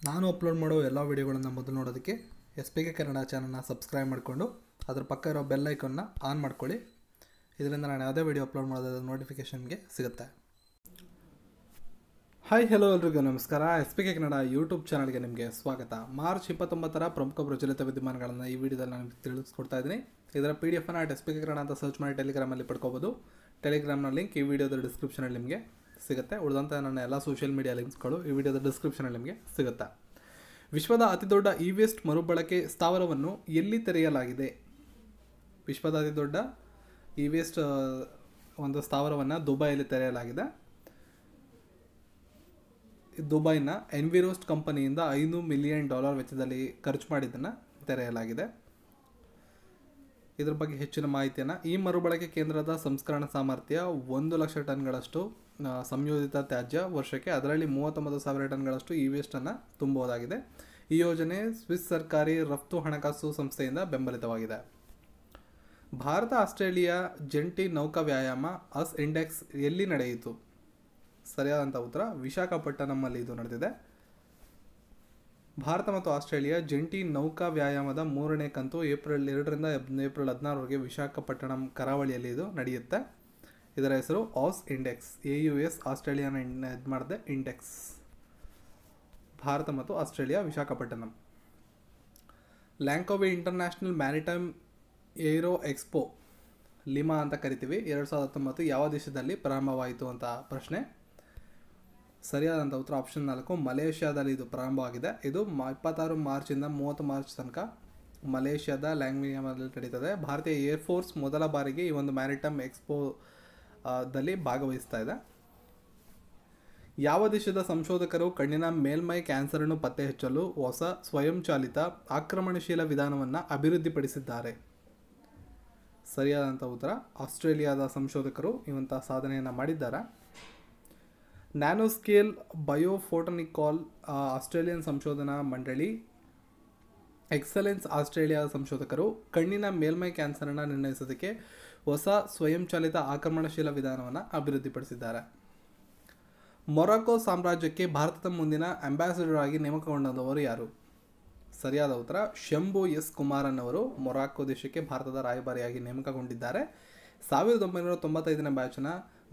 ನಾನು ಅಪ್ಲೋಡ್ ಮಾಡೋ ಎಲ್ಲ ವೀಡಿಯೋಗಳನ್ನು ಮೊದಲು ನೋಡೋದಕ್ಕೆ SPK ಕನ್ನಡ ಚಾನಲ್ನ ಸಬ್ಸ್ಕ್ರೈಬ್ ಮಾಡಿಕೊಂಡು ಅದರ ಪಕ್ಕ ಇರೋ ಬೆಲ್ ಐಕನ್ನ ಆನ್ ಮಾಡ್ಕೊಳ್ಳಿ. ಇದರಿಂದ ನಾನು ಯಾವುದೇ ವೀಡಿಯೋ ಅಪ್ಲೋಡ್ ಮಾಡೋದ್ರ ನೋಟಿಫಿಕೇಷನ್ಗೆ ಸಿಗುತ್ತೆ. ಹಾಯ್ ಹಲೋ ಎಲ್ರಿಗೂ ನಮಸ್ಕಾರ. SPK ಕನ್ನಡ ಯೂಟ್ಯೂಬ್ ಚಾನಲ್ಗೆ ನಿಮಗೆ ಸ್ವಾಗತ. ಮಾರ್ಚ್ 29ರ ಪ್ರಮುಖ ಪ್ರಚಲಿತ ವಿದ್ಯಮಾನಗಳನ್ನು ಈ ವಿಡಿಯೋದಲ್ಲಿ ನಾನು ತಿಳಿಸ್ಕೊಡ್ತಾ ಇದ್ದೀನಿ. ಇದರ PDF ಅನ್ನು SPK ಕನ್ನಡ ಅಂತ ಸರ್ಚ್ ಮಾಡಿ ಟೆಲಿಗ್ರಾಮಲ್ಲಿ ಪಡ್ಕೋಬೋದು. ಟೆಲಿಗ್ರಾಮ್ನ ಲಿಂಕ್ ಈ ವಿಡಿಯೋದ ಡಿಸ್ಕ್ರಿಪ್ಷನಲ್ಲಿ ನಿಮಗೆ ಸಿಗುತ್ತೆ. ಉಳಿದಂಥ ನನ್ನ ಎಲ್ಲ ಸೋಷಿಯಲ್ ಮೀಡಿಯಾ ಲಿಂಕ್ಸ್ಗಳು ಈ ವಿಡಿಯೋದ ಡಿಸ್ಕ್ರಿಪ್ಷನಲ್ಲಿ ನಿಮಗೆ ಸಿಗುತ್ತೆ. ವಿಶ್ವದ ಅತಿದೊಡ್ಡ ವೇಸ್ಟ್ ಮರುಬಳಕೆ ಸ್ಥಾವರವನ್ನು ಎಲ್ಲಿ ತೆರೆಯಲಾಗಿದೆ? ವಿಶ್ವದ ಅತಿದೊಡ್ಡ ವೇಸ್ಟ್ ಒಂದು ಸ್ಥಾವರವನ್ನು ದುಬೈಯಲ್ಲಿ ತೆರೆಯಲಾಗಿದೆ. ದುಬೈನ ಎನ್ವಿರೋಸ್ಟ್ ಕಂಪನಿಯಿಂದ $500 ಮಿಲಿಯನ್ ವೆಚ್ಚದಲ್ಲಿ ಖರ್ಚು ಮಾಡಿದ್ದನ್ನು ತೆರೆಯಲಾಗಿದೆ. ಇದ್ರ ಬಗ್ಗೆ ಹೆಚ್ಚಿನ ಮಾಹಿತಿಯನ್ನು ಈ ಮರುಬಳಕೆ ಕೇಂದ್ರದ ಸಂಸ್ಕರಣಾ ಸಾಮರ್ಥ್ಯ 1,00,000 ಟನ್ಗಳಷ್ಟು ಸಂಯೋಜಿತ ತ್ಯಾಜ್ಯ ವರ್ಷಕ್ಕೆ, ಅದರಲ್ಲಿ 39,000 ಟನ್ಗಳಷ್ಟು ವೇಸ್ಟನ್ನು ತುಂಬಬಹುದಾಗಿದೆ. ಈ ಯೋಜನೆ ಸ್ವಿಸ್ ಸರ್ಕಾರಿ ರಫ್ತು ಹಣಕಾಸು ಸಂಸ್ಥೆಯಿಂದ ಬೆಂಬಲಿತವಾಗಿದೆ. ಭಾರತ ಆಸ್ಟ್ರೇಲಿಯಾ ಜಂಟಿ ನೌಕಾ ವ್ಯಾಯಾಮ ಅಸ್ ಇಂಡೆಕ್ಸ್ ಎಲ್ಲಿ ನಡೆಯಿತು? ಸರಿಯಾದಂಥ ಉತ್ತರ ವಿಶಾಖಪಟ್ಟಣಂನಲ್ಲಿ ಇದು ನಡೆದಿದೆ. ಭಾರತ ಮತ್ತು ಆಸ್ಟ್ರೇಲಿಯಾ ಜಂಟಿ ನೌಕಾ ವ್ಯಾಯಾಮದ 3ನೇ ಕಂತು ಏಪ್ರಿಲ್ 2ರಿಂದ ಏಪ್ರಿಲ್ 16ರವರೆಗೆ ವಿಶಾಖಪಟ್ಟಣಂ ಕರಾವಳಿಯಲ್ಲಿ ಇದು ನಡೆಯುತ್ತೆ. ಇದರ ಹೆಸರು ಆಸ್ ಇಂಡೆಕ್ಸ್. AUS ಆಸ್ಟ್ರೇಲಿಯಾನ ಇದು ಮಾಡಿದೆ ಇಂಡೆಕ್ಸ್. ಭಾರತ ಮತ್ತು Australia Visakhapatnam. Langkawi international maritime aero expo LIMA ಅಂತ ಕರಿತೀವಿ 2019 ಯಾವ ದೇಶದಲ್ಲಿ ಪ್ರಾರಂಭವಾಯಿತು ಅಂತ ಪ್ರಶ್ನೆ. ಸರಿಯಾದಂಥ ಉತ್ತರ ಆಪ್ಷನ್ 4 ಮಲೇಷ್ಯಾದಲ್ಲಿ ಇದು ಪ್ರಾರಂಭವಾಗಿದೆ. ಇದು 26 ಮಾರ್ಚಿಂದ 30 ಮಾರ್ಚ್ ತನಕ ಮಲೇಷ್ಯಾದ ಲ್ಯಾಂಗ್ವಿಯಾದಲ್ಲಿ ನಡೀತದೆ. ಭಾರತೀಯ ಏರ್ಫೋರ್ಸ್ ಮೊದಲ ಬಾರಿಗೆ ಈ ಒಂದು ಮ್ಯಾರಿಟೈಮ್ ಎಕ್ಸ್ಪೋದಲ್ಲಿ ಭಾಗವಹಿಸ್ತಾ ಇದೆ. ಯಾವ ದೇಶದ ಸಂಶೋಧಕರು ಕಣ್ಣಿನ ಮೇಲ್ಮೈ ಕ್ಯಾನ್ಸರನ್ನು ಪತ್ತೆ ಹಚ್ಚಲು ಹೊಸ ಸ್ವಯಂಚಾಲಿತ ಆಕ್ರಮಣಶೀಲ ವಿಧಾನವನ್ನು ಅಭಿವೃದ್ಧಿಪಡಿಸಿದ್ದಾರೆ? ಸರಿಯಾದಂಥ ಉತ್ತರ ಆಸ್ಟ್ರೇಲಿಯಾದ ಸಂಶೋಧಕರು ಇವಂಥ ಸಾಧನೆಯನ್ನು ಮಾಡಿದ್ದಾರೆ. ನ್ಯಾನೋಸ್ಕೇಲ್ ಬಯೋಫೋಟನಿಕಾಲ್ ಆಸ್ಟ್ರೇಲಿಯನ್ ಸಂಶೋಧನಾ ಮಂಡಳಿ ಎಕ್ಸಲೆನ್ಸ್ ಆಸ್ಟ್ರೇಲಿಯಾದ ಸಂಶೋಧಕರು ಕಣ್ಣಿನ ಮೇಲ್ಮೈ ಕ್ಯಾನ್ಸರನ್ನು ನಿರ್ಣಯಿಸೋದಕ್ಕೆ ಹೊಸ ಸ್ವಯಂಚಾಲಿತ ಆಕ್ರಮಣಶೀಲ ವಿಧಾನವನ್ನು ಅಭಿವೃದ್ಧಿಪಡಿಸಿದ್ದಾರೆ. ಮೊರಾಕೊ ಸಾಮ್ರಾಜ್ಯಕ್ಕೆ ಭಾರತದ ಮುಂದಿನ ಅಂಬಾಸಿಡರ್ ಆಗಿ ನೇಮಕಗೊಂಡವರು ಯಾರು? ಸರಿಯಾದ ಉತ್ತರ ಶಂಭು S. ಕುಮಾರನ್ ಅವರು ಮೊರಾಕೊ ದೇಶಕ್ಕೆ ಭಾರತದ ರಾಯಭಾರಿಯಾಗಿ ನೇಮಕಗೊಂಡಿದ್ದಾರೆ. 1995ನೇ ಬ್ಯಾಚ್ನ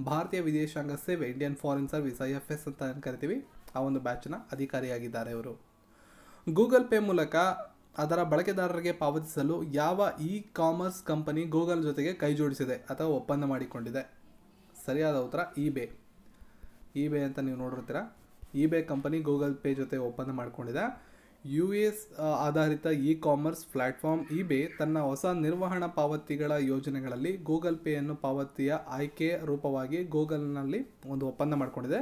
ಭಾರತೀಯ ವಿದೇಶಾಂಗ ಸೇವೆ ಇಂಡಿಯನ್ ಫಾರಿನ್ ಸರ್ವಿಸ್ IFS ಅಂತ ಕರಿತೀವಿ, ಆ ಒಂದು ಬ್ಯಾಚ್ನ ಅಧಿಕಾರಿಯಾಗಿದ್ದಾರೆ ಇವರು. ಗೂಗಲ್ ಪೇ ಮೂಲಕ ಅದರ ಬಳಕೆದಾರರಿಗೆ ಪಾವತಿಸಲು ಯಾವ ಕಾಮರ್ಸ್ ಕಂಪನಿ ಗೂಗಲ್ ಜೊತೆಗೆ ಕೈ ಜೋಡಿಸಿದೆ ಅಥವಾ ಒಪ್ಪಂದ ಮಾಡಿಕೊಂಡಿದೆ? ಸರಿಯಾದ ಉತ್ತರ eBay ಅಂತ ನೀವು ನೋಡಿರ್ತೀರ. eBay ಕಂಪನಿ ಗೂಗಲ್ ಪೇ ಜೊತೆ ಒಪ್ಪಂದ ಮಾಡಿಕೊಂಡಿದೆ. US ಆಧಾರಿತ ಕಾಮರ್ಸ್ ಪ್ಲಾಟ್ಫಾರ್ಮ್ eBay ತನ್ನ ಹೊಸ ನಿರ್ವಹಣಾ ಪಾವತಿಗಳ ಯೋಜನೆಗಳಲ್ಲಿ ಗೂಗಲ್ ಪೇಯನ್ನು ಪಾವತಿಯ ಆಯ್ಕೆಯ ರೂಪವಾಗಿ ಗೂಗಲ್ನಲ್ಲಿ ಒಂದು ಒಪ್ಪಂದ ಮಾಡಿಕೊಂಡಿದೆ.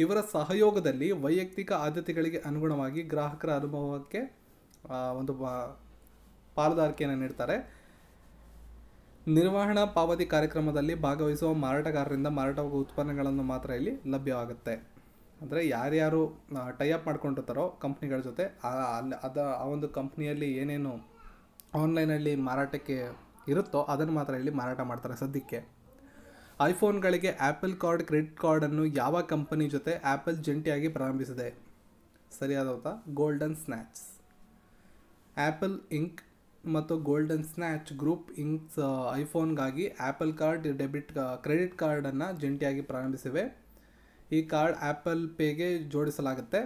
ಇವರ ಸಹಯೋಗದಲ್ಲಿ ವೈಯಕ್ತಿಕ ಆದ್ಯತೆಗಳಿಗೆ ಅನುಗುಣವಾಗಿ ಗ್ರಾಹಕರ ಅನುಭವಕ್ಕೆ ಒಂದು ಪಾಲುದಾರಿಕೆಯನ್ನು ನೀಡ್ತಾರೆ. ನಿರ್ವಹಣಾ ಪಾವತಿ ಕಾರ್ಯಕ್ರಮದಲ್ಲಿ ಭಾಗವಹಿಸುವ ಮಾರಾಟಗಾರರಿಂದ ಮಾರಾಟವಾಗುವ ಉತ್ಪನ್ನಗಳನ್ನು ಮಾತ್ರ ಇಲ್ಲಿ ಲಭ್ಯವಾಗುತ್ತೆ. ಅಂದರೆ ಯಾರ್ಯಾರು ಟೈಅಪ್ ಮಾಡ್ಕೊಂಡಿರ್ತಾರೋ ಕಂಪ್ನಿಗಳ ಜೊತೆ ಆ ಒಂದು ಕಂಪ್ನಿಯಲ್ಲಿ ಏನೇನು ಆನ್ಲೈನಲ್ಲಿ ಮಾರಾಟಕ್ಕೆ ಇರುತ್ತೋ ಅದನ್ನು ಮಾತ್ರ ಇಲ್ಲಿ ಮಾರಾಟ ಮಾಡ್ತಾರೆ. ಸದ್ಯಕ್ಕೆ ಐಫೋನ್ಗಳಿಗೆ ಆ್ಯಪಲ್ ಕ್ರೆಡಿಟ್ ಕಾರ್ಡನ್ನು ಯಾವ ಕಂಪನಿ ಜೊತೆ ಆ್ಯಪಲ್ ಜಂಟಿಯಾಗಿ ಪ್ರಾರಂಭಿಸಿದೆ? ಸರಿಯಾದ ಉತ್ತರ ಗೋಲ್ಡನ್ ಸ್ನ್ಯಾಚ್. ಆ್ಯಪಲ್ ಇಂಕ್ ಮತ್ತು ಗೋಲ್ಡನ್ ಸ್ನ್ಯಾಚ್ ಗ್ರೂಪ್ ಇಂಕ್ಸ್ ಐಫೋನ್ಗಾಗಿ ಆ್ಯಪಲ್ ಕ್ರೆಡಿಟ್ ಕಾರ್ಡನ್ನು ಜಂಟಿಯಾಗಿ ಪ್ರಾರಂಭಿಸಿವೆ. ಈ ಕಾರ್ಡ್ ಆ್ಯಪಲ್ ಪೇಗೆ ಜೋಡಿಸಲಾಗುತ್ತೆ.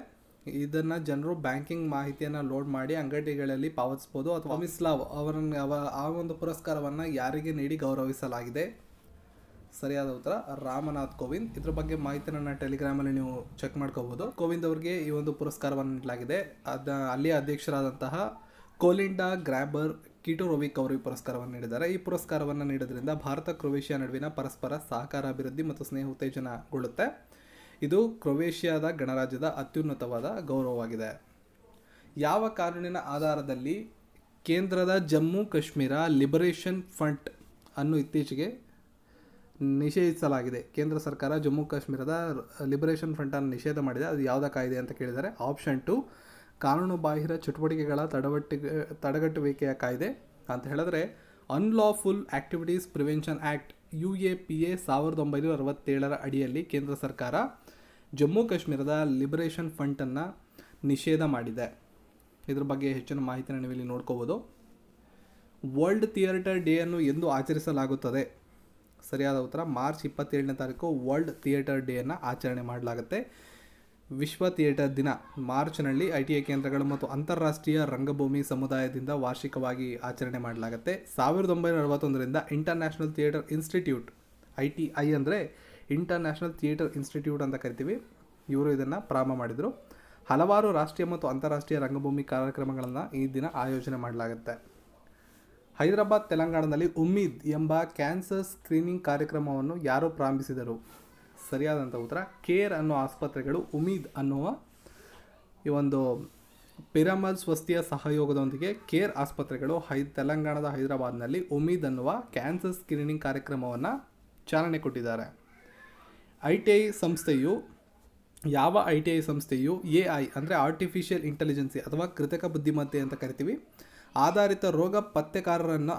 ಇದನ್ನು ಜನರು ಬ್ಯಾಂಕಿಂಗ್ ಮಾಹಿತಿಯನ್ನು ಲೋಡ್ ಮಾಡಿ ಅಂಗಡಿಗಳಲ್ಲಿ ಪಾವತಿಸ್ಬೋದು. ಅಥವಾ ಟಾಮಿಸ್ಲಾವ್ ಆ ಒಂದು ಪುರಸ್ಕಾರವನ್ನು ಯಾರಿಗೆ ನೀಡಿ ಗೌರವಿಸಲಾಗಿದೆ? ಸರಿಯಾದ ಉತ್ತರ ರಾಮನಾಥ್ ಕೋವಿಂದ್. ಇದ್ರ ಬಗ್ಗೆ ಮಾಹಿತಿಯನ್ನು ನಾನು ಟೆಲಿಗ್ರಾಮಲ್ಲಿ ನೀವು ಚೆಕ್ ಮಾಡ್ಕೋಬೋದು. ಕೋವಿಂದ್ ಅವರಿಗೆ ಈ ಒಂದು ಪುರಸ್ಕಾರವನ್ನು ನೀಡಲಾಗಿದೆ. ಅಲ್ಲಿಯ ಅಧ್ಯಕ್ಷರಾದಂತಹ ಕೋಲಿಂಡಾ ಗ್ರಾಬರ್ ಕಿಟೋರೋವಿಕ್ ಅವರು ಈ ಪುರಸ್ಕಾರವನ್ನು ನೀಡಿದ್ದಾರೆ. ಈ ಪುರಸ್ಕಾರವನ್ನು ನೀಡೋದ್ರಿಂದ ಭಾರತ ಕ್ರೊವೇಷಿಯಾ ನಡುವಿನ ಪರಸ್ಪರ ಸಹಕಾರ ಅಭಿವೃದ್ಧಿ ಮತ್ತು ಸ್ನೇಹ ಉತ್ತೇಜನಗೊಳ್ಳುತ್ತೆ. ಇದು ಕ್ರೊವೇಷಿಯಾದ ಗಣರಾಜ್ಯದ ಅತ್ಯುನ್ನತವಾದ ಗೌರವವಾಗಿದೆ. ಯಾವ ಕಾನೂನಿನ ಆಧಾರದಲ್ಲಿ ಕೇಂದ್ರದ ಜಮ್ಮು ಕಾಶ್ಮೀರ ಲಿಬರೇಷನ್ ಫ್ರಂಟ್ ಅನ್ನು ಇತ್ತೀಚೆಗೆ ನಿಷೇಧಿಸಲಾಗಿದೆ? ಕೇಂದ್ರ ಸರ್ಕಾರ ಜಮ್ಮು ಕಾಶ್ಮೀರದ ಲಿಬರೇಷನ್ ಫ್ರಂಟ್ ಅನ್ನು ನಿಷೇಧ ಮಾಡಿದೆ. ಅದು ಯಾವುದ ಕಾಯ್ದೆ ಅಂತ ಕೇಳಿದ್ದಾರೆ. ಆಪ್ಷನ್ 2 ಕಾನೂನು ಬಾಹಿರ ಚಟುವಟಿಕೆಗಳ ತಡೆಗಟ್ಟುವಿಕೆಯ ಕಾಯ್ದೆ ಅಂತ ಹೇಳಿದ್ರೆ unlawful activities prevention act UAPA 1967ರ ಅಡಿಯಲ್ಲಿ ಕೇಂದ್ರ ಸರ್ಕಾರ ಜಮ್ಮು ಕಾಶ್ಮೀರದ ಲಿಬರೇಷನ್ ಫ್ರಂಟನ್ನು ನಿಷೇಧ ಮಾಡಿದೆ. ಇದ್ರ ಬಗ್ಗೆ ಹೆಚ್ಚಿನ ಮಾಹಿತಿನ ನೀವು ಇಲ್ಲಿ ನೋಡ್ಕೋಬೋದು. ವರ್ಲ್ಡ್ ಥಿಯೇಟರ್ ಡೇ ಅನ್ನು ಎಂದು ಆಚರಿಸಲಾಗುತ್ತದೆ? ಸರಿಯಾದ ಉತ್ತರ ಮಾರ್ಚ್ 27ನೇ ತಾರೀಕು ವರ್ಲ್ಡ್ ಥಿಯೇಟರ್ ಡೇಯನ್ನು ಆಚರಣೆ ಮಾಡಲಾಗುತ್ತೆ. ವಿಶ್ವ ಥಿಯೇಟರ್ ದಿನ ಮಾರ್ಚ್ನಲ್ಲಿ ITI ಕೇಂದ್ರಗಳು ಮತ್ತು ಅಂತಾರಾಷ್ಟ್ರೀಯ ರಂಗಭೂಮಿ ಸಮುದಾಯದಿಂದ ವಾರ್ಷಿಕವಾಗಿ ಆಚರಣೆ ಮಾಡಲಾಗುತ್ತೆ. 1961ರಿಂದ ಇಂಟರ್ನ್ಯಾಷನಲ್ ಥಿಯೇಟರ್ ಇನ್ಸ್ಟಿಟ್ಯೂಟ್, ITI ಅಂದರೆ ಇಂಟರ್ನ್ಯಾಷನಲ್ ಥಿಯೇಟರ್ ಇನ್ಸ್ಟಿಟ್ಯೂಟ್ ಅಂತ ಕರಿತೀವಿ, ಇವರು ಇದನ್ನು ಪ್ರಾರಂಭ ಮಾಡಿದರು. ಹಲವಾರು ರಾಷ್ಟ್ರೀಯ ಮತ್ತು ಅಂತಾರಾಷ್ಟ್ರೀಯ ರಂಗಭೂಮಿ ಕಾರ್ಯಕ್ರಮಗಳನ್ನು ಈ ದಿನ ಆಯೋಜನೆ ಮಾಡಲಾಗುತ್ತೆ. ಹೈದರಾಬಾದ್, ತೆಲಂಗಾಣದಲ್ಲಿ ಉಮ್ಮೀದ್ ಎಂಬ ಕ್ಯಾನ್ಸರ್ ಸ್ಕ್ರೀನಿಂಗ್ ಕಾರ್ಯಕ್ರಮವನ್ನು ಯಾರು ಪ್ರಾರಂಭಿಸಿದರು? ಸರಿಯಾದಂಥ ಉತ್ತರ ಕೇರ್ ಅನ್ನೋ ಆಸ್ಪತ್ರೆಗಳು ಉಮ್ಮೀದ್ ಅನ್ನುವ ಈ ಒಂದು ಪಿರಮಲ್ ಸ್ವಸ್ತಿಯ ಸಹಯೋಗದೊಂದಿಗೆ ಕೇರ್ ಆಸ್ಪತ್ರೆಗಳು ತೆಲಂಗಾಣದ ಹೈದರಾಬಾದ್ನಲ್ಲಿ ಉಮ್ಮೀದ್ ಅನ್ನುವ ಕ್ಯಾನ್ಸರ್ ಸ್ಕ್ರೀನಿಂಗ್ ಕಾರ್ಯಕ್ರಮವನ್ನು ಚಾಲನೆ ಕೊಟ್ಟಿದ್ದಾರೆ. ಯಾವ ITI ಸಂಸ್ಥೆಯು AI ಅಂದರೆ ಆರ್ಟಿಫಿಷಿಯಲ್ ಇಂಟೆಲಿಜೆನ್ಸಿ ಅಥವಾ ಕೃತಕ ಬುದ್ಧಿಮತ್ತೆ ಅಂತ ಕರಿತೀವಿ ಆಧಾರಿತ ರೋಗ ಪತ್ತೆಕಾರರನ್ನು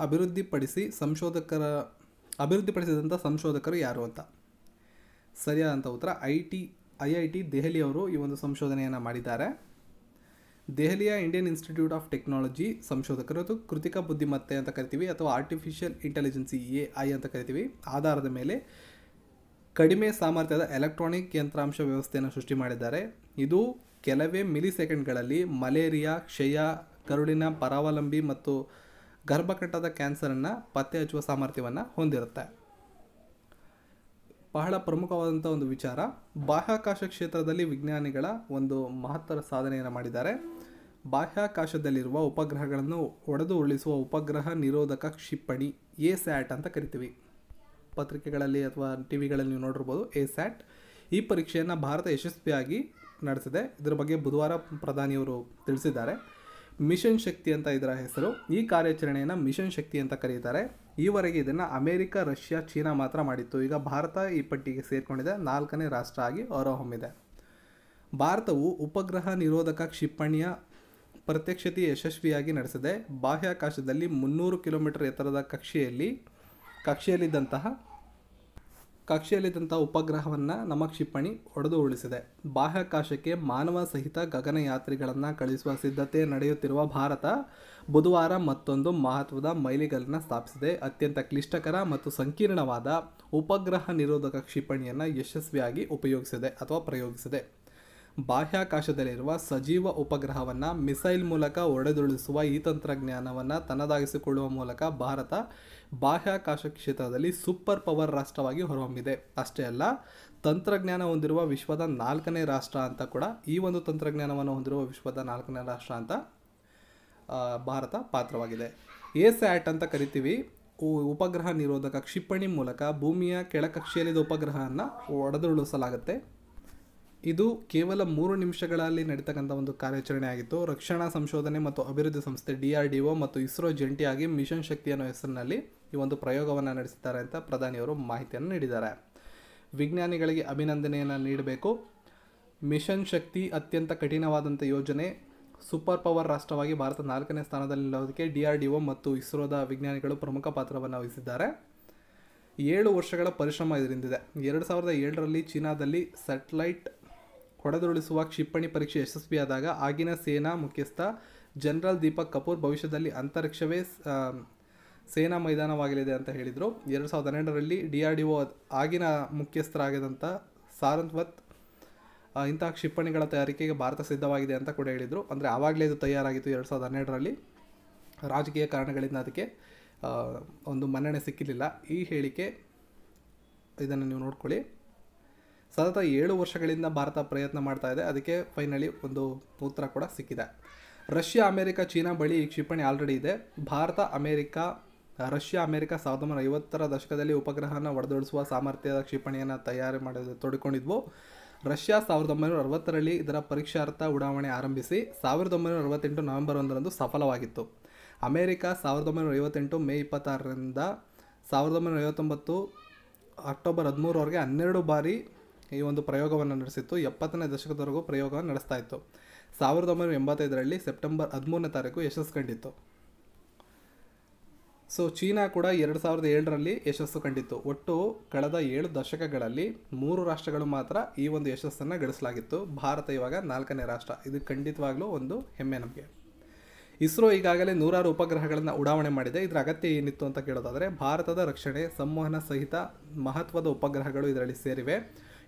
ಅಭಿವೃದ್ಧಿಪಡಿಸಿದಂಥ ಸಂಶೋಧಕರು ಯಾರು ಅಂತ? ಸರಿಯಾದಂಥ ಉತ್ತರ IIT ದೆಹಲಿಯವರು ಈ ಒಂದು ಸಂಶೋಧನೆಯನ್ನು ಮಾಡಿದ್ದಾರೆ. ದೆಹಲಿಯ ಇಂಡಿಯನ್ ಇನ್ಸ್ಟಿಟ್ಯೂಟ್ ಆಫ್ ಟೆಕ್ನಾಲಜಿ ಸಂಶೋಧಕರು ಕೃತಕ ಬುದ್ಧಿಮತ್ತೆ ಅಂತ ಕರಿತೀವಿ ಅಥವಾ ಆರ್ಟಿಫಿಷಿಯಲ್ ಇಂಟೆಲಿಜೆನ್ಸಿ AI ಅಂತ ಕರಿತೀವಿ ಆಧಾರದ ಮೇಲೆ ಕಡಿಮೆ ಸಾಮರ್ಥ್ಯದ ಎಲೆಕ್ಟ್ರಾನಿಕ್ ಯಂತ್ರಾಂಶ ವ್ಯವಸ್ಥೆಯನ್ನು ಸೃಷ್ಟಿ ಮಾಡಿದ್ದಾರೆ. ಇದು ಕೆಲವೇ ಮಿಲಿಸೆಕೆಂಡ್ಗಳಲ್ಲಿ ಮಲೇರಿಯಾ, ಕ್ಷಯ, ಕರುಳಿನ ಪರಾವಲಂಬಿ ಮತ್ತು ಗರ್ಭಕಂಠದ ಕ್ಯಾನ್ಸರನ್ನು ಪತ್ತೆ ಹಚ್ಚುವ ಸಾಮರ್ಥ್ಯವನ್ನು ಹೊಂದಿರುತ್ತೆ. ಬಹಳ ಪ್ರಮುಖವಾದಂಥ ಒಂದು ವಿಚಾರ, ಬಾಹ್ಯಾಕಾಶ ಕ್ಷೇತ್ರದಲ್ಲಿ ವಿಜ್ಞಾನಿಗಳ ಒಂದು ಮಹತ್ತರ ಸಾಧನೆಯನ್ನು ಮಾಡಿದ್ದಾರೆ. ಬಾಹ್ಯಾಕಾಶದಲ್ಲಿರುವ ಉಪಗ್ರಹಗಳನ್ನು ಒಡೆದು ಉರುಳಿಸುವ ಉಪಗ್ರಹ ನಿರೋಧಕ ಕ್ಷಿಪಣಿ ASAT ಅಂತ ಕರಿತೀವಿ. ಪತ್ರಿಕೆಗಳಲ್ಲಿ ಅಥವಾ ಟಿವಿಗಳಲ್ಲಿ ನೀವು ನೋಡಿರ್ಬೋದು ASAT. ಈ ಪರೀಕ್ಷೆಯನ್ನು ಭಾರತ ಯಶಸ್ವಿಯಾಗಿ ನಡೆಸಿದೆ. ಇದರ ಬಗ್ಗೆ ಬುಧವಾರ ಪ್ರಧಾನಿಯವರು ತಿಳಿಸಿದ್ದಾರೆ. ಮಿಷನ್ ಶಕ್ತಿ ಅಂತ ಇದರ ಹೆಸರು. ಈ ಕಾರ್ಯಾಚರಣೆಯನ್ನು ಮಿಷನ್ ಶಕ್ತಿ ಅಂತ ಕರೀತಾರೆ. ಈವರೆಗೆ ಇದನ್ನು ಅಮೆರಿಕ, ರಷ್ಯಾ, ಚೀನಾ ಮಾತ್ರ ಮಾಡಿತ್ತು. ಈಗ ಭಾರತ ಈ ಪಟ್ಟಿಗೆ ಸೇರಿಕೊಂಡಿದೆ, 4ನೇ ರಾಷ್ಟ್ರ ಆಗಿ ಹೊರಹೊಮ್ಮಿದೆ. ಭಾರತವು ಉಪಗ್ರಹ ನಿರೋಧಕ ಕ್ಷಿಪಣಿಯ ಪ್ರತ್ಯಕ್ಷತೆ ಯಶಸ್ವಿಯಾಗಿ ನಡೆಸಿದೆ. ಬಾಹ್ಯಾಕಾಶದಲ್ಲಿ 300 ಕಿಲೋಮೀಟರ್ ಎತ್ತರದ ಕಕ್ಷೆಯಲ್ಲಿದ್ದಂತಹ ಉಪಗ್ರಹವನ್ನು ನಮ್ಮ ಕ್ಷಿಪಣಿ ಹೊಡೆದು ಉರುಳಿಸಿದೆ. ಬಾಹ್ಯಾಕಾಶಕ್ಕೆ ಮಾನವ ಸಹಿತ ಗಗನಯಾತ್ರಿಗಳನ್ನು ಕಳಿಸುವ ಸಿದ್ಧತೆ ನಡೆಯುತ್ತಿರುವ ಭಾರತ ಬುಧವಾರ ಮತ್ತೊಂದು ಮಹತ್ವದ ಮೈಲಿಗಲ್ಲನ್ನು ಸ್ಥಾಪಿಸಿದೆ. ಅತ್ಯಂತ ಕ್ಲಿಷ್ಟಕರ ಮತ್ತು ಸಂಕೀರ್ಣವಾದ ಉಪಗ್ರಹ ನಿರೋಧಕ ಕ್ಷಿಪಣಿಯನ್ನು ಯಶಸ್ವಿಯಾಗಿ ಪ್ರಯೋಗಿಸಿದೆ. ಬಾಹ್ಯಾಕಾಶದಲ್ಲಿರುವ ಸಜೀವ ಉಪಗ್ರಹವನ್ನು ಮಿಸೈಲ್ ಮೂಲಕ ಹೊಡೆದುರುಳಿಸುವ ಈ ತಂತ್ರಜ್ಞಾನವನ್ನು ತನ್ನದಾಗಿಸಿಕೊಳ್ಳುವ ಮೂಲಕ ಭಾರತ ಬಾಹ್ಯಾಕಾಶ ಕ್ಷೇತ್ರದಲ್ಲಿ ಸೂಪರ್ ಪವರ್ ರಾಷ್ಟ್ರವಾಗಿ ಹೊರಹೊಮ್ಮಿದೆ. ಅಷ್ಟೇ ಅಲ್ಲ, ತಂತ್ರಜ್ಞಾನ ಹೊಂದಿರುವ ವಿಶ್ವದ 4ನೇ ರಾಷ್ಟ್ರ ಅಂತ ಕೂಡ, ಈ ಒಂದು ತಂತ್ರಜ್ಞಾನವನ್ನು ಹೊಂದಿರುವ ವಿಶ್ವದ 4ನೇ ರಾಷ್ಟ್ರ ಅಂತ ಭಾರತ ಪಾತ್ರವಾಗಿದೆ. ASAT ಅಂತ ಕರಿತೀವಿ. ಉಪಗ್ರಹ ನಿರೋಧಕ ಕ್ಷಿಪಣಿ ಮೂಲಕ ಭೂಮಿಯ ಕೆಳಕಕ್ಷೆಯಲ್ಲಿದ್ದ ಉಪಗ್ರಹವನ್ನು ಹೊಡೆದುರುಳಿಸಲಾಗುತ್ತೆ. ಇದು ಕೇವಲ 3 ನಿಮಿಷಗಳಲ್ಲಿ ನಡೀತಕ್ಕಂಥ ಒಂದು ಕಾರ್ಯಾಚರಣೆ ಆಗಿತ್ತು. ರಕ್ಷಣಾ ಸಂಶೋಧನೆ ಮತ್ತು ಅಭಿವೃದ್ಧಿ ಸಂಸ್ಥೆ DRDO ಮತ್ತು ಇಸ್ರೋ ಜಂಟಿಯಾಗಿ ಮಿಷನ್ ಶಕ್ತಿ ಅನ್ನೋ ಹೆಸರಿನಲ್ಲಿ ಈ ಒಂದು ಪ್ರಯೋಗವನ್ನು ನಡೆಸಿದ್ದಾರೆ ಅಂತ ಪ್ರಧಾನಿಯವರು ಮಾಹಿತಿಯನ್ನು ನೀಡಿದ್ದಾರೆ. ವಿಜ್ಞಾನಿಗಳಿಗೆ ಅಭಿನಂದನೆಯನ್ನು ನೀಡಬೇಕು. ಮಿಷನ್ ಶಕ್ತಿ ಅತ್ಯಂತ ಕಠಿಣವಾದಂಥ ಯೋಜನೆ. ಸೂಪರ್ ಪವರ್ ರಾಷ್ಟ್ರವಾಗಿ ಭಾರತ 4ನೇ ಸ್ಥಾನದಲ್ಲಿ ನಿಲ್ಲೋದಕ್ಕೆ DRDO ಮತ್ತು ಇಸ್ರೋದ ವಿಜ್ಞಾನಿಗಳು ಪ್ರಮುಖ ಪಾತ್ರವನ್ನು ವಹಿಸಿದ್ದಾರೆ. 7 ವರ್ಷಗಳ ಪರಿಶ್ರಮ ಇದರಿಂದಿದೆ. 2007ರಲ್ಲಿ ಚೀನಾದಲ್ಲಿ ಸ್ಯಾಟಲೈಟ್ ಹೊಡೆದುರುಳಿಸುವ ಕ್ಷಿಪಣಿ ಪರೀಕ್ಷೆ ಯಶಸ್ವಿಯಾದಾಗ ಆಗಿನ ಸೇನಾ ಮುಖ್ಯಸ್ಥ ಜನರಲ್ ದೀಪಕ್ ಕಪೂರ್ ಭವಿಷ್ಯದಲ್ಲಿ ಅಂತರಿಕ್ಷವೇ ಸೇನಾ ಮೈದಾನವಾಗಲಿದೆ ಅಂತ ಹೇಳಿದರು. 2012ರಲ್ಲಿ DRDO ಆಗಿನ ಮುಖ್ಯಸ್ಥರಾಗಿದ್ದಂಥ ಸಾರಂತ್ವತ್ ಇಂತಹ ಕ್ಷಿಪಣಿಗಳ ತಯಾರಿಕೆಗೆ ಭಾರತ ಸಿದ್ಧವಾಗಿದೆ ಅಂತ ಕೂಡ ಹೇಳಿದರು. ಅಂದರೆ ಆವಾಗಲೇ ಇದು ತಯಾರಾಗಿತ್ತು 2012ರಲ್ಲಿ. ರಾಜಕೀಯ ಕಾರಣಗಳಿಂದ ಅದಕ್ಕೆ ಒಂದು ಮನ್ನಣೆ ಸಿಕ್ಕಿರಲಿಲ್ಲ. ಈ ಹೇಳಿಕೆ ಇದನ್ನು ನೀವು ನೋಡ್ಕೊಳ್ಳಿ. ಸತತ 7 ವರ್ಷಗಳಿಂದ ಭಾರತ ಪ್ರಯತ್ನ ಮಾಡ್ತಾ ಇದೆ. ಅದಕ್ಕೆ ಫೈನಲಿ ಒಂದು ಉತ್ತರ ಕೂಡ ಸಿಕ್ಕಿದೆ. ರಷ್ಯಾ, ಅಮೆರಿಕ, ಚೀನಾ ಬಳಿ ಈ ಕ್ಷಿಪಣಿ ಆಲ್ರೆಡಿ ಇದೆ. ರಷ್ಯಾ, ಅಮೆರಿಕ 1950ರ ದಶಕದಲ್ಲಿ ಉಪಗ್ರಹನ ಹೊಡೆದೊಳಿಸುವ ಸಾಮರ್ಥ್ಯದ ಕ್ಷಿಪಣಿಯನ್ನು ತಯಾರಿ ತೋಡಿಕೊಂಡಿದ್ವು. ರಷ್ಯಾ 1960ರಲ್ಲಿ ಇದರ ಪರೀಕ್ಷಾರ್ಥ ಉಡಾವಣೆ ಆರಂಭಿಸಿ 1968 ನವೆಂಬರ್ 1ರಂದು ಸಫಲವಾಗಿತ್ತು. ಅಮೆರಿಕ 1958 ಮೇ 26ರಿಂದ 1959 ಅಕ್ಟೋಬರ್ 13ರವರೆಗೆ 12 ಬಾರಿ ಈ ಒಂದು ಪ್ರಯೋಗವನ್ನು ನಡೆಸಿತ್ತು. 70ನೇ ದಶಕದವರೆಗೂ ಪ್ರಯೋಗವನ್ನು ನಡೆಸ್ತಾ ಇತ್ತು. 1985ರಲ್ಲಿ ಸೆಪ್ಟೆಂಬರ್ 13ನೇ ತಾರೀಕು ಯಶಸ್ಸು ಕಂಡಿತ್ತು. ಸೊ ಚೀನಾ ಕೂಡ 2007ರಲ್ಲಿ ಯಶಸ್ಸು ಕಂಡಿತ್ತು. ಒಟ್ಟು ಕಳೆದ 7 ದಶಕಗಳಲ್ಲಿ 3 ರಾಷ್ಟ್ರಗಳು ಮಾತ್ರ ಈ ಒಂದು ಯಶಸ್ಸನ್ನು ಗಳಿಸಲಾಗಿತ್ತು. ಭಾರತ ಇವಾಗ 4ನೇ ರಾಷ್ಟ್ರ. ಇದು ಖಂಡಿತವಾಗ್ಲೂ ಒಂದು ಹೆಮ್ಮೆ ನಮಗೆ. ಇಸ್ರೋ ಈಗಾಗಲೇ 100 ಉಪಗ್ರಹಗಳನ್ನು ಉಡಾವಣೆ ಮಾಡಿದೆ. ಇದರ ಅಗತ್ಯ ಏನಿತ್ತು ಅಂತ ಕೇಳೋದಾದರೆ, ಭಾರತದ ರಕ್ಷಣೆ ಸಂವಹನ ಸಹಿತ ಮಹತ್ವದ ಉಪಗ್ರಹಗಳು ಇದರಲ್ಲಿ ಸೇರಿವೆ.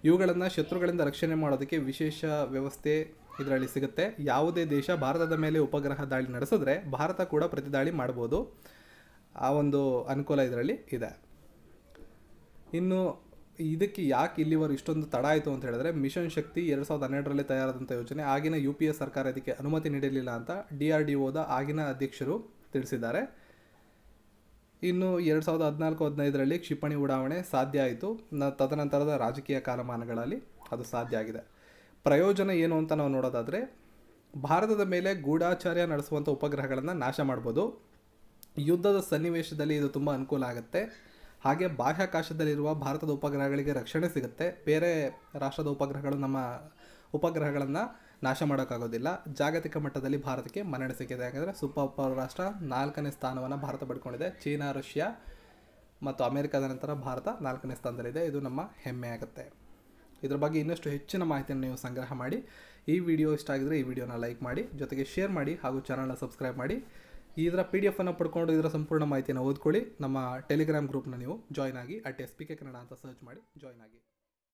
ಇವುಗಳನ್ನು ಶತ್ರುಗಳಿಂದ ರಕ್ಷಣೆ ಮಾಡೋದಕ್ಕೆ ವಿಶೇಷ ವ್ಯವಸ್ಥೆ ಇದರಲ್ಲಿ ಸಿಗುತ್ತೆ. ಯಾವುದೇ ದೇಶ ಭಾರತದ ಮೇಲೆ ಉಪಗ್ರಹ ದಾಳಿ ನಡೆಸಿದ್ರೆ ಭಾರತ ಕೂಡ ಪ್ರತಿದಾಳಿ ಮಾಡ್ಬೋದು. ಆ ಒಂದು ಅನುಕೂಲ ಇದರಲ್ಲಿ ಇದೆ. ಇನ್ನು ಇದಕ್ಕೆ ಯಾಕೆ ಇಲ್ಲಿವರೆಗೂ ಇಷ್ಟೊಂದು ತಡ ಆಯಿತು ಅಂತ ಹೇಳಿದ್ರೆ, ಮಿಷನ್ ಶಕ್ತಿ 2012ರಲ್ಲಿ ತಯಾರಾದಂಥ ಯೋಜನೆ. ಆಗಿನ UPA ಸರ್ಕಾರ ಇದಕ್ಕೆ ಅನುಮತಿ ನೀಡಲಿಲ್ಲ ಅಂತ DRDOದ ಆಗಿನ ಅಧ್ಯಕ್ಷರು ತಿಳಿಸಿದ್ದಾರೆ. ಇನ್ನು 2014-15ರಲ್ಲಿ ಕ್ಷಿಪಣಿ ಉಡಾವಣೆ ಸಾಧ್ಯ ಆಯಿತು. ತದನಂತರದ ರಾಜಕೀಯ ಕಾಲಮಾನಗಳಲ್ಲಿ ಅದು ಸಾಧ್ಯ ಆಗಿದೆ. ಪ್ರಯೋಜನ ಏನು ಅಂತ ನಾವು ನೋಡೋದಾದರೆ, ಭಾರತದ ಮೇಲೆ ಗೂಢಾಚಾರ್ಯ ನಡೆಸುವಂಥ ಉಪಗ್ರಹಗಳನ್ನು ನಾಶ ಮಾಡ್ಬೋದು. ಯುದ್ಧದ ಸನ್ನಿವೇಶದಲ್ಲಿ ಇದು ತುಂಬ ಅನುಕೂಲ ಆಗುತ್ತೆ. ಹಾಗೆ ಬಾಹ್ಯಾಕಾಶದಲ್ಲಿರುವ ಭಾರತದ ಉಪಗ್ರಹಗಳಿಗೆ ರಕ್ಷಣೆ ಸಿಗುತ್ತೆ. ಬೇರೆ ರಾಷ್ಟ್ರದ ಉಪಗ್ರಹಗಳು ನಮ್ಮ ಉಪಗ್ರಹಗಳನ್ನು ನಾಶ ಮಾಡೋಕ್ಕಾಗೋದಿಲ್ಲ. ಜಾಗತಿಕ ಮಟ್ಟದಲ್ಲಿ ಭಾರತಕ್ಕೆ ಮನ್ನಣೆ ಸಿಕ್ಕಿದೆ. ಯಾಕಂದರೆ ಸೂಪರ್ ಪವರ್ ರಾಷ್ಟ್ರ 4ನೇ ಸ್ಥಾನವನ್ನು ಭಾರತ ಪಡ್ಕೊಂಡಿದೆ. ಚೀನಾ, ರಷ್ಯಾ ಮತ್ತು ಅಮೆರಿಕದ ನಂತರ ಭಾರತ 4ನೇ ಸ್ಥಾನದಲ್ಲಿದೆ. ಇದು ನಮ್ಮ ಹೆಮ್ಮೆ ಆಗುತ್ತೆ. ಇದ್ರ ಬಗ್ಗೆ ಇನ್ನಷ್ಟು ಹೆಚ್ಚಿನ ಮಾಹಿತಿಯನ್ನು ನೀವು ಸಂಗ್ರಹ ಮಾಡಿ. ಈ ವಿಡಿಯೋ ಇಷ್ಟ ಆಗಿದರೆ ಈ ವಿಡಿಯೋನ ಲೈಕ್ ಮಾಡಿ, ಜೊತೆಗೆ ಶೇರ್ ಮಾಡಿ ಹಾಗೂ ಚಾನಲ್ನ ಸಬ್ಸ್ಕ್ರೈಬ್ ಮಾಡಿ. ಇದರ PDF ಅನ್ನು ಪಡ್ಕೊಂಡು ಇದರ ಸಂಪೂರ್ಣ ಮಾಹಿತಿಯನ್ನು ಓದ್ಕೊಳ್ಳಿ. ನಮ್ಮ ಟೆಲಿಗ್ರಾಮ್ ಗ್ರೂಪ್ನ ನೀವು ಜಾಯ್ನ್ ಆಗಿ @SPK ಕನ್ನಡ ಅಂತ ಸರ್ಚ್ ಮಾಡಿ ಜಾಯ್ನ್ ಆಗಿ.